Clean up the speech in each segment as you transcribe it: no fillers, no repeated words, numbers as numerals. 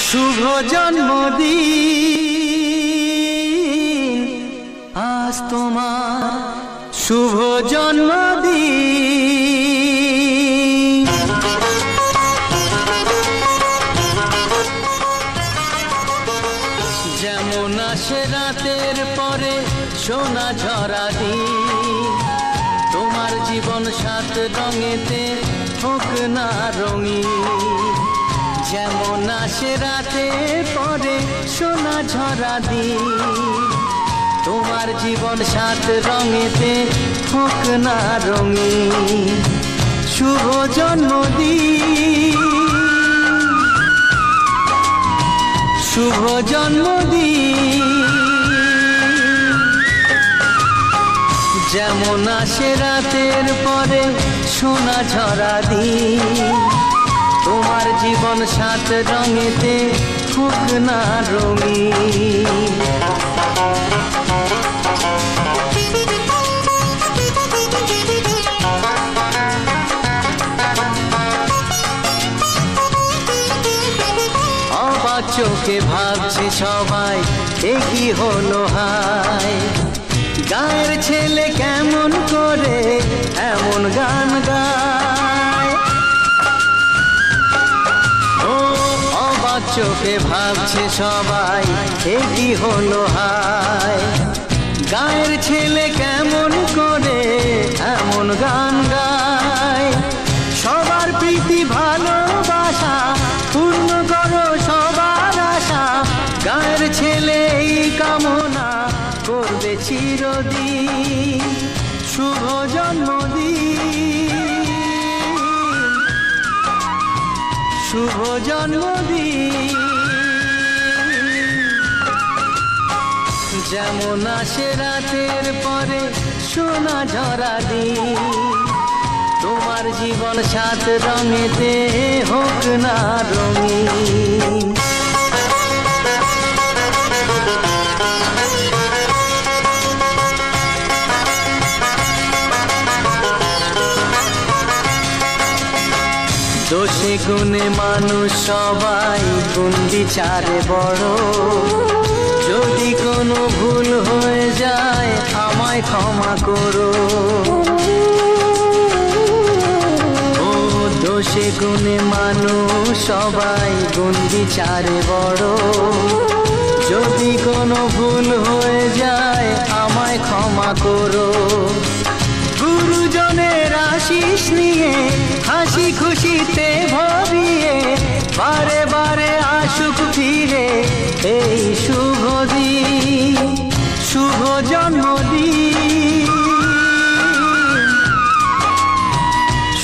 শুভ জন্মদিন আজ তোমার শুভ জন্মদিন। যেমন আসে রাতের পরে সোনা ঝরা দিন, তোমার জীবন সাত রঙেতে হোক না রঙিন। যেমন আসে রাতের পরে সোনা ঝরা দিন, তোমার জীবন সাত রঙেতে হোক না রঙিন। শুভ জন্মদিন, শুভ জন্মদিন। যেমন আসে রাতের পরে সোনা ঝরা দিন, তোমার জীবন সাত রঙেতে হোক না রঙিন। অবাক চোখে ভাবছে সবাই এ কি হলো হায়, গায়ের ছেলে কেমন করে এমন গান গায়। ও অবাক চোখে ভাবছে সবাই এ কি হলো হায়, গায়ের ছেলে কেমন করে এমন গান গায়। সবার প্রীতি ভালোবাসা পূর্ণ করো সবার আশা, গায়ের ছেলে এই কামনা করবে চিরদিন। শুভ জন্মদিন, শুভ জন্মদিন। যেমন আসে রাতের পরে সোনা ঝরা দিন, তোমার জীবন সাত রঙেতে হোক না রঙিন। দোষে গুণে মানুষ সবাই গুণ বিচারে বড়, যদি কোনো ভুল হয়ে যায় আমায় ক্ষমা করো। ও দোষে গুণে মানুষ সবাই গুণ বিচারে বড়, যদি কোনো ভুল হয়ে যায় আমায় ক্ষমা করো। গুরুজনের আশিস নিয়ে হাসি খুশিতে ভরিয়ে বারে বারে আসুক ফিরে এই শুভ দিন। শুভ জন্মদিন,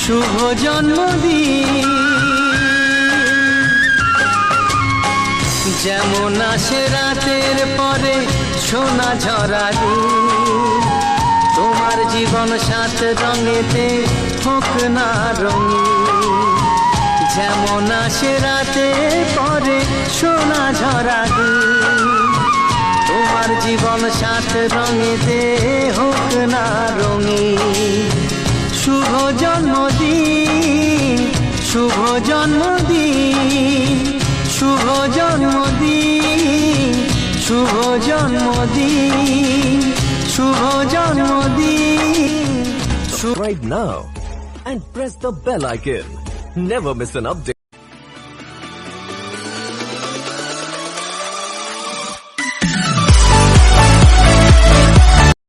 শুভ জন্মদিন। যেমন আসে রাতের পরে সোনা ঝরা দিন, তোমার জীবন সাত রঙেতে হোক না রঙিন। যেমন আসে রাতের পরে সোনা ঝরা দিন, তোমার জীবন সাত রঙেতে হোক না রঙিন। শুভ জন্মদিন, শুভ জন্মদিন, শুভ জন্মদিন, শুভ জন্মদিন, শুভ জন্মদিন। Subscribe now and press the bell icon. Never miss an update.